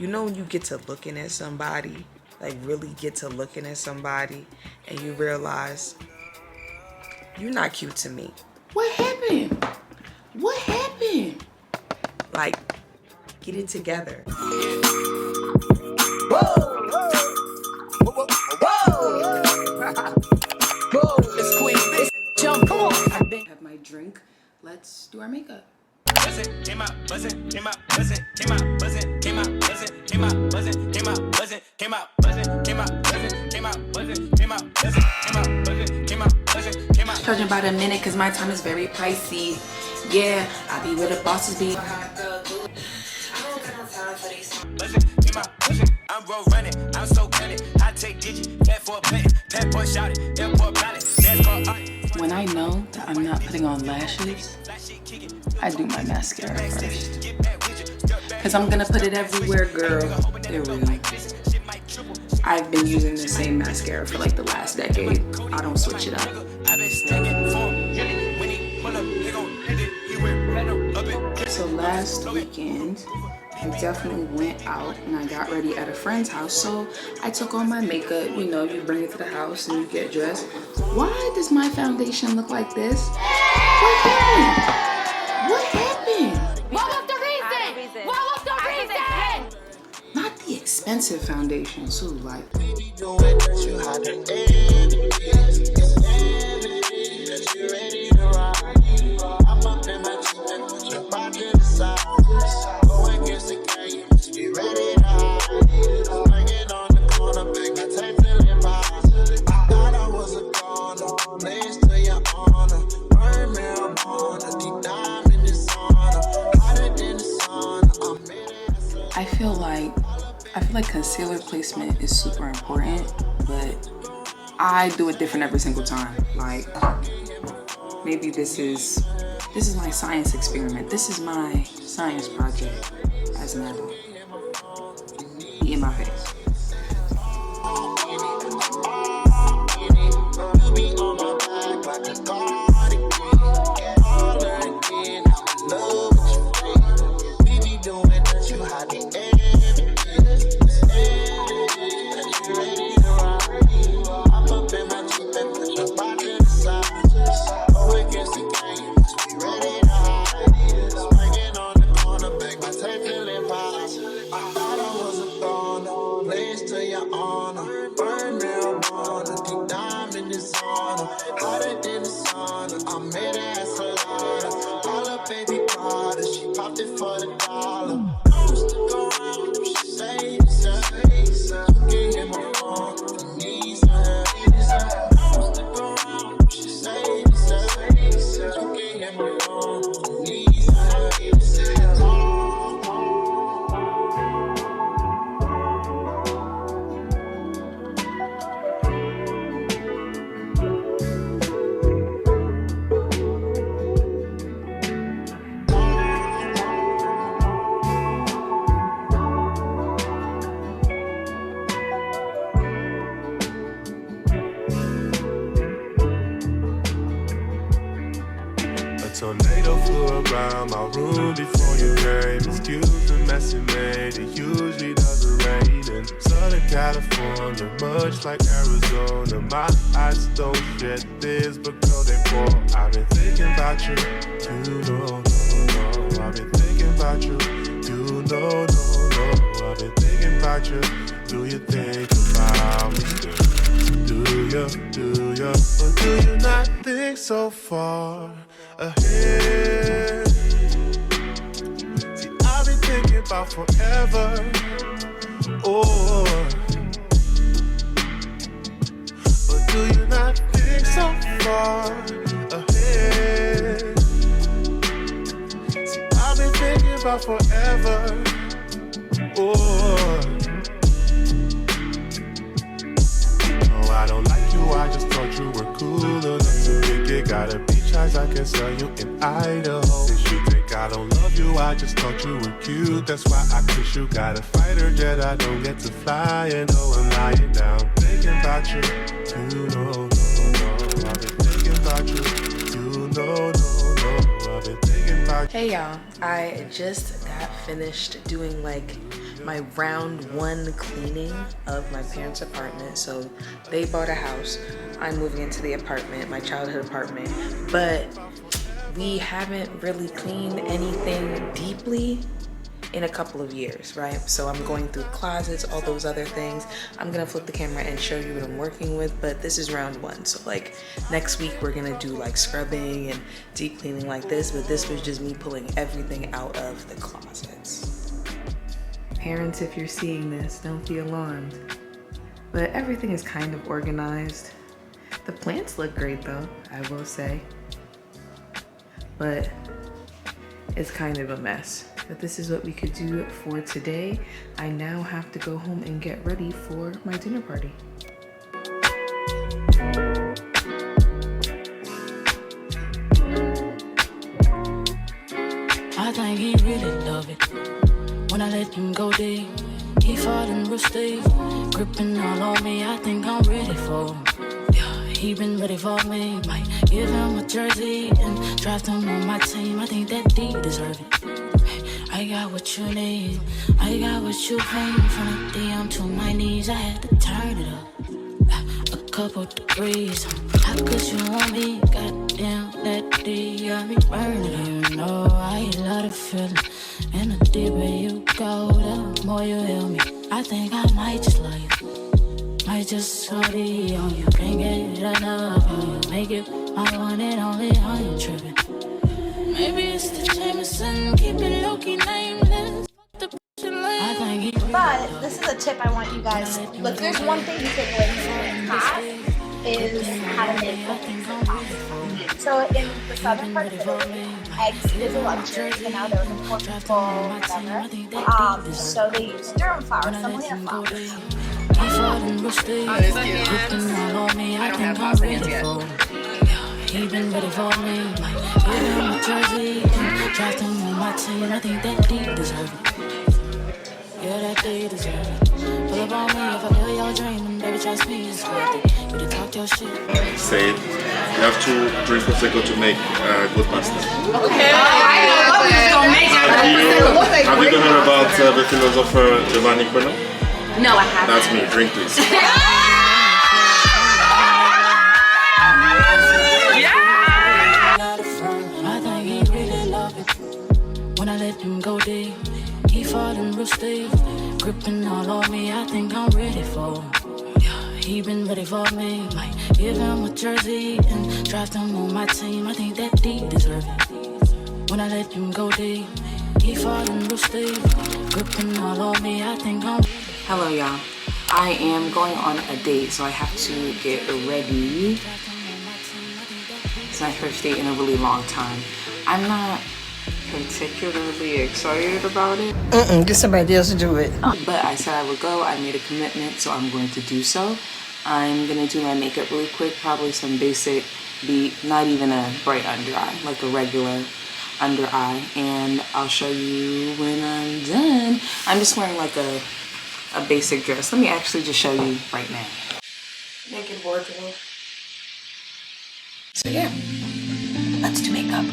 You know when you get to looking at somebody, like really get to looking at somebody, and you realize, you're not cute to me. What happened? What happened? Like, get it together. Whoa, whoa, whoa, whoa. Whoa, it's Queen, bitch, jump, come on. I have my drink. Let's do our makeup. Judging by the minute, cause my time is very pricey. Yeah, I be where the bosses be. I don't got no time for these. I'm road running, I'm so cunning. I take digit, that for a plate, that boy shouted, airport pilot, that's called art. When I know that I'm not putting on lashes, I do my mascara first. Cause I'm gonna put it everywhere, girl. They're real. I've been using the same mascara for like the last decade. I don't switch it up. So last weekend, I definitely went out and I got ready at a friend's house. So I took on my makeup, you know, you bring it to the house and you get dressed. Why does my foundation look like this? What happened? What happened? What was the reason? What was the reason? Not the expensive foundation, too, like. I feel like concealer placement is super important, but I do it different every single time. Like, maybe this is my science experiment. This is my science project as an adult. Be in my face. Tornado flew around my room before you came. Excuse the mess it made, it usually doesn't rain in Southern California, much like Arizona. My eyes don't shed tears, but girl, they pour. I've been thinking about you, no. I've been thinking about you, no. I've been thinking about you, do you think about me still? Do you, or do you not think so far ahead? See, I've been thinking about forever, or do you not think so far ahead? See, I've been thinking about forever, or I don't like you, I just thought you were cooler. That's a big gig, got a beach house, I can sell you in Idaho. Since you think I don't love you, I just thought you were cute. That's why I kiss you, got a fighter jet, I don't get to fly. And oh, I'm lying down, thinking about you, no. I've been thinking about you, no. I've been thinking about you. Hey y'all, I just got finished doing like my round 1 cleaning of my parents' apartment. So they bought a house. I'm moving into the apartment, my childhood apartment, but we haven't really cleaned anything deeply in a couple of years, right? So I'm going through closets, all those other things. I'm gonna flip the camera and show you what I'm working with, but this is round 1. So like next week we're gonna do like scrubbing and deep cleaning like this, but this was just me pulling everything out of the closets. Parents, if you're seeing this, don't be alarmed. But everything is kind of organized. The plants look great though, I will say. But it's kind of a mess. But this is what we could do for today. I now have to go home and get ready for my dinner party. I think he really love it when I let him go deep. He falling real steep, gripping all on me. I think I'm ready for him. Yeah, he been ready for me. Might give him a jersey and draft him on my team. I think that D deserve it. I got what you need, I got what you need. From the DM to my knees, I had to turn it up a couple degrees. How could you want me? Goddamn, that D got me burning. You know I love the feeling, and the deeper you go, the more you heal me. I think I might just love you, might just shorty on you. Can't get enough of you, make it my one and only. I ain't tripping. Maybe it's the Jameson, keep it low-key nameless. But this is a tip I want you guys. Look, there's one thing you can learn from class is how to make cookies and pie. So in the southern part of Italy, eggs is a luxury. You know, they're important for whatever. So they use durum flour, semolina flour. Oh, that's cute. I don't have pasta hands yet. He been ready for me. Give him a jersey, draft him on my team. I think that D deserve it. Yeah, that D deserve it. Pull up on me if I feel your dream, and baby, trust me, it's worth it. You to talk your shit. Say it. You have to drink Prosecco to make good pasta. Okay. I know what we're just gonna make out of it. Have you heard about the philosopher Giovanni Quino? No, I haven't. That's me. Drink, please. When I let him go deep, he falling real steep, gripping all on me. I think I'm ready for him. Yeah, he been ready for me. Might give him a jersey and draft him on my team. I think that D deserve it. When I let him go deep, he falling real steep, gripping all on me. I think I'm. Hello y'all. I am going on a date, so I have to get ready. It's my first date in a really long time. I'm not particularly excited about it. Get somebody else to do it. But I said I would go. I made a commitment, so I'm going to do so. I'm gonna do my makeup really quick, probably some basic beat, not even a bright under eye, like a regular under eye, and I'll show you when I'm done. I'm just wearing like a basic dress. Let me actually just show you right now. Naked wardrobe. So yeah, let's do makeup.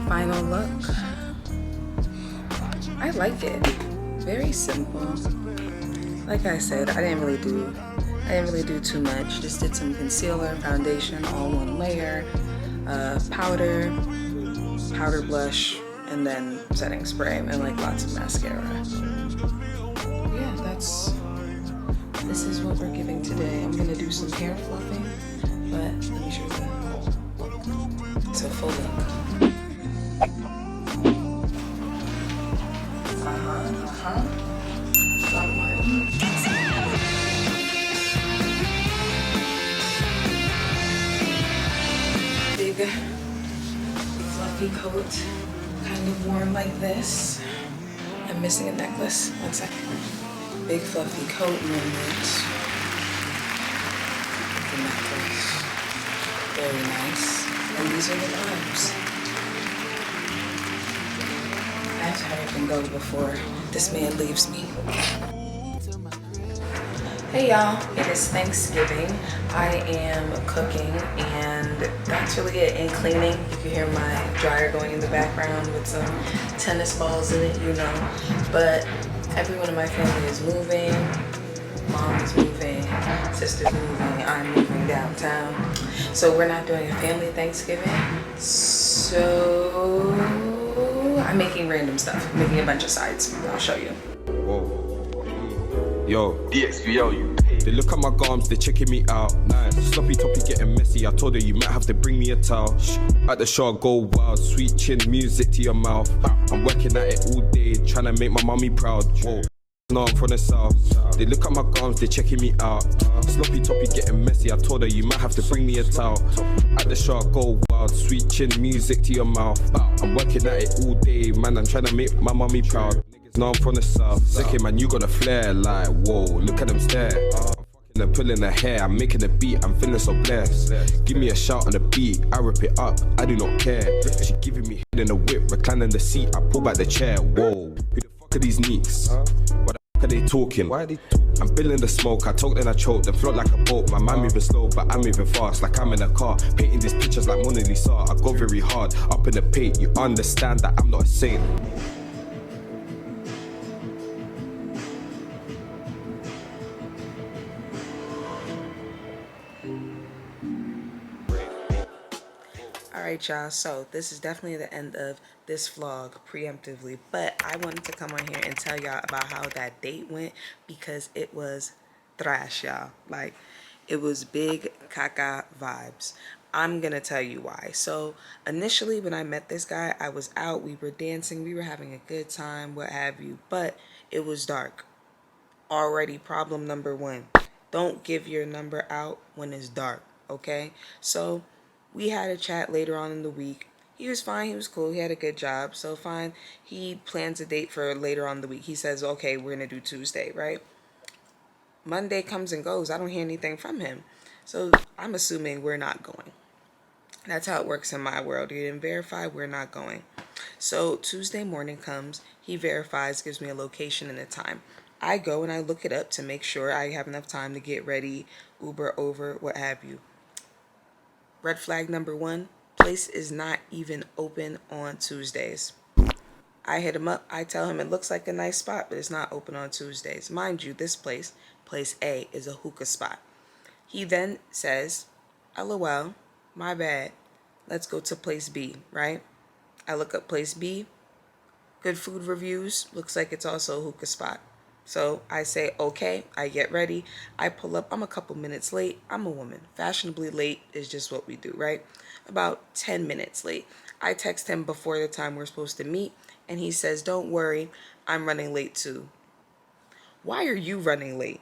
Final look. I like it. Very simple. Like I said, I didn't really do too much. Just did some concealer, foundation, all one layer, powder blush, and then setting spray, and like lots of mascara. Yeah, this is what we're giving today. I'm gonna do some hair fluffing, but let me show you the look. It's a full look. Big fluffy coat, kind of worn like this. I'm missing a necklace. One second. Big fluffy coat moment. The necklace. Very nice. And these are the vibes. I have to hurry up and go before this man leaves me. Hey y'all, it is Thanksgiving. I am cooking and that's really it. And cleaning, you can hear my dryer going in the background with some tennis balls in it, you know. But everyone in my family is moving. Mom is moving, sister's moving, I'm moving downtown. So we're not doing a family Thanksgiving. So I'm making random stuff, making a bunch of sides. I'll show you. Whoa. Yo, they look at my gums, they checking me out. Nice. Sloppy toppy getting messy. I told her you might have to bring me a towel. At the show I go wild, sweet chin music to your mouth. I'm working at it all day, trying to make my mommy proud. Whoa. No, I'm from the south. They look at my gums, they checking me out. Sloppy toppy getting messy. I told her you might have to bring me a towel. At the show I go wild, sweet chin music to your mouth. I'm working at it all day, man. I'm trying to make my mommy proud. No, I'm from the south. Second man, you got a flair. Like, whoa, look at them stare. I'm fucking and pulling her hair. I'm making a beat, I'm feeling so blessed. Give me a shout on the beat, I rip it up, I do not care. She giving me head in the whip, reclining the seat, I pull back the chair. Whoa, who the fuck are these neeks? What the fuck are they talking? Why are they talking? I'm billing the smoke, I talk then I choke, then float like a boat. My mind moving slow, but I'm moving fast, like I'm in a car. Painting these pictures like Mona Lisa. I go very hard, up in the paint, you understand that I'm not a saint. Alright y'all, so this is definitely the end of this vlog preemptively, but I wanted to come on here and tell y'all about how that date went because it was thrash, y'all. Like, it was big caca vibes. I'm gonna tell you why. So initially when I met this guy, I was out, we were dancing, we were having a good time, what have you, but it was dark. Already problem number one. Don't give your number out when it's dark, okay? So we had a chat later on in the week. He was fine, he was cool, he had a good job, so fine. He plans a date for later on in the week. He says, okay, we're gonna do Tuesday, right? Monday comes and goes, I don't hear anything from him. So I'm assuming we're not going. That's how it works in my world. You didn't verify, we're not going. So Tuesday morning comes, he verifies, gives me a location and a time. I go and I look it up to make sure I have enough time to get ready, Uber over, what have you. Red flag number one, place is not even open on Tuesdays. I hit him up, I tell him it looks like a nice spot, but it's not open on Tuesdays. Mind you, this place, place A, is a hookah spot. He then says, LOL, my bad, let's go to place B, right? I look up place B, good food reviews, looks like it's also a hookah spot. So I say, okay, I get ready. I pull up, I'm a couple minutes late. I'm a woman. Fashionably late is just what we do, right? About 10 minutes late. I text him before the time we're supposed to meet, and he says, don't worry, I'm running late too. Why are you running late?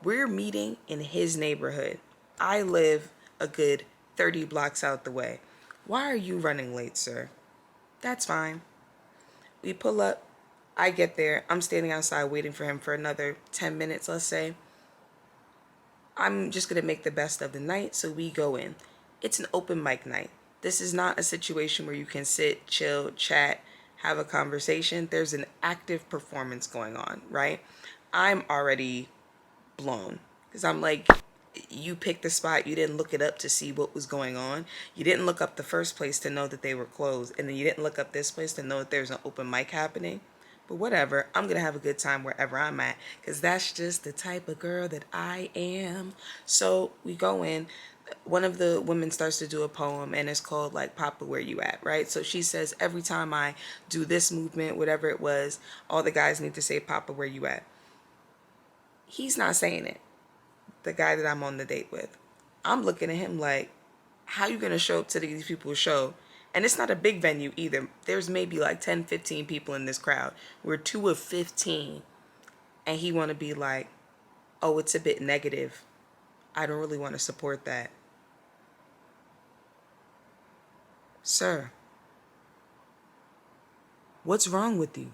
We're meeting in his neighborhood. I live a good 30 blocks out the way. Why are you running late, sir? That's fine. We pull up. I get there, I'm standing outside waiting for him for another 10 minutes, let's say. I'm just going to make the best of the night, so we go in. It's an open mic night. This is not a situation where you can sit, chill, chat, have a conversation. There's an active performance going on, right? I'm already blown because I'm like, you picked the spot, you didn't look it up to see what was going on. You didn't look up the first place to know that they were closed, and then you didn't look up this place to know that there's an open mic happening. But whatever, I'm going to have a good time wherever I'm at because that's just the type of girl that I am. So we go in. One of the women starts to do a poem and it's called like Papa Where You At, right? So she says every time I do this movement, whatever it was, all the guys need to say Papa Where You At. He's not saying it. The guy that I'm on the date with. I'm looking at him like, how you going to show up to these people's show? And it's not a big venue either. There's maybe like 10, 15 people in this crowd. We're 2 of 15. And he want to be like, oh, it's a bit negative. I don't really want to support that. Sir, what's wrong with you?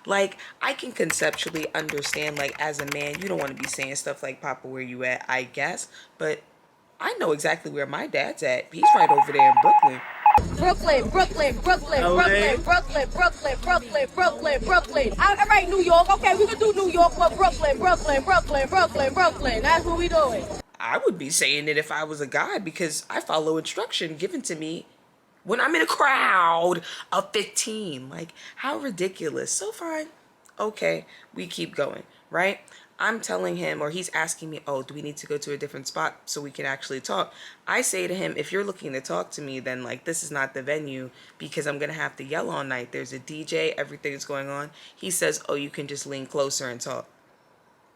Like, I can conceptually understand, like, as a man, you don't want to be saying stuff like, Papa, where you at, I guess. But I know exactly where my dad's at. He's right over there in Brooklyn. Brooklyn. All right, New York. Okay, we can do New York, but Brooklyn. That's what we doing. I would be saying it if I was a guy, because I follow instruction given to me when I'm in a crowd of 15. Like, how ridiculous. So fine. Okay, we keep going, right? I'm telling him, or he's asking me, oh, do we need to go to a different spot so we can actually talk? I say to him, if you're looking to talk to me, then like, this is not the venue, because I'm going to have to yell all night. There's a DJ, everything's going on. He says, oh, you can just lean closer and talk.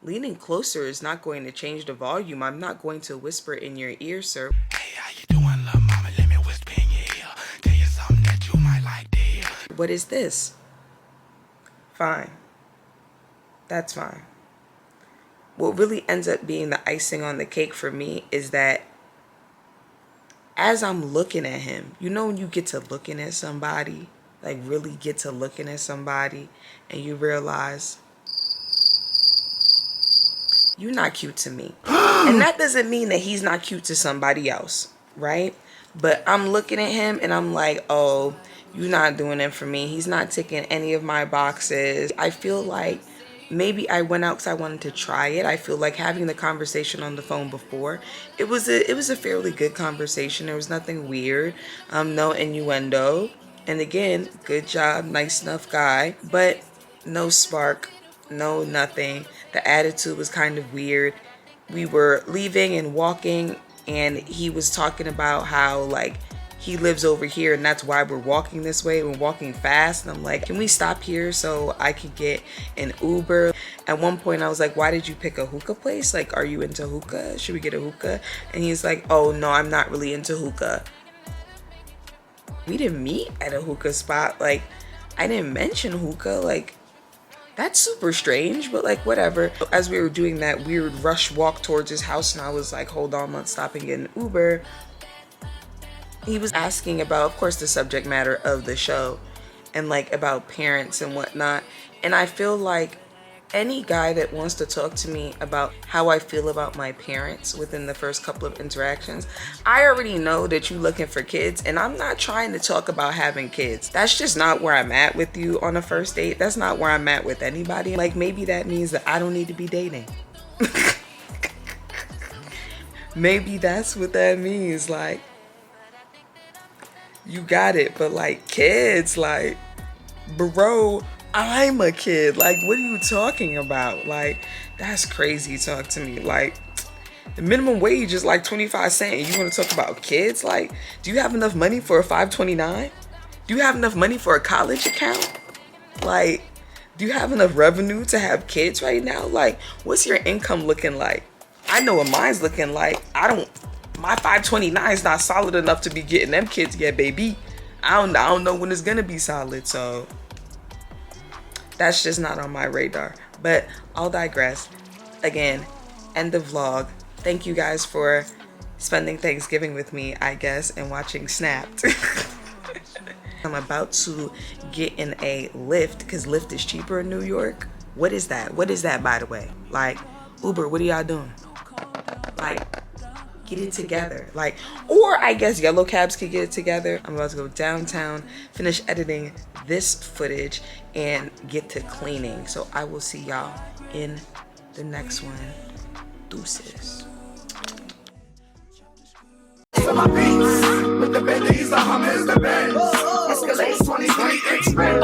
Leaning closer is not going to change the volume. I'm not going to whisper in your ear, sir. Hey, how you doing, little mama? Let me whisper in your ear. Tell you something that you might like to hear. What is this? Fine. That's fine. What really ends up being the icing on the cake for me is that as I'm looking at him, you know when you get to looking at somebody, like really get to looking at somebody, and you realize you're not cute to me. And that doesn't mean that he's not cute to somebody else, right? But I'm looking at him and I'm like, oh, you're not doing it for me. He's not ticking any of my boxes. I feel like maybe I went out because I wanted to try it. I feel like having the conversation on the phone before, it was a fairly good conversation. There was nothing weird, no innuendo. And again, good job, nice enough guy, but no spark, no nothing. The attitude was kind of weird. We were leaving and walking, and he was talking about how like he lives over here and that's why we're walking this way. We're walking fast, and I'm like, can we stop here so I could get an Uber? At one point I was like, why did you pick a hookah place? Like, are you into hookah? Should we get a hookah? And he's like, oh no, I'm not really into hookah. We didn't meet at a hookah spot. Like, I didn't mention hookah. Like, that's super strange, but like, whatever. As we were doing that weird rush walk towards his house, and I was like, hold on, let's stop and get an Uber. He was asking about, of course, the subject matter of the show and like about parents and whatnot. And I feel like any guy that wants to talk to me about how I feel about my parents within the first couple of interactions, I already know that you're looking for kids, and I'm not trying to talk about having kids. That's just not where I'm at with you on a first date. That's not where I'm at with anybody. Like, maybe that means that I don't need to be dating. Maybe that's what that means. Like, you got it, but like, kids, like, bro, I'm a kid. Like, what are you talking about? Like, that's crazy talk to me. Like, the minimum wage is like 25 cents and you want to talk about kids? Like, do you have enough money for a 529? Do you have enough money for a college account? Like, do you have enough revenue to have kids right now? Like, what's your income looking like? I know what mine's looking like. My 529 is not solid enough to be getting them kids yet, baby. I don't know when it's gonna be solid, so that's just not on my radar. But I'll digress. Again, end of vlog. Thank you guys for spending Thanksgiving with me, I guess, and watching Snapped. I'm about to get in a Lyft because Lyft is cheaper in New York. What is that? What is that, by the way? Like, Uber, what are y'all doing? Like, get it together. Like, or I guess yellow cabs could get it together. I'm about to go downtown, finish editing this footage, and get to cleaning. So I will see y'all in the next one. Deuces. For my beats, with the Bentleys, the Hummers, the Benz. Escalade 2020 Express.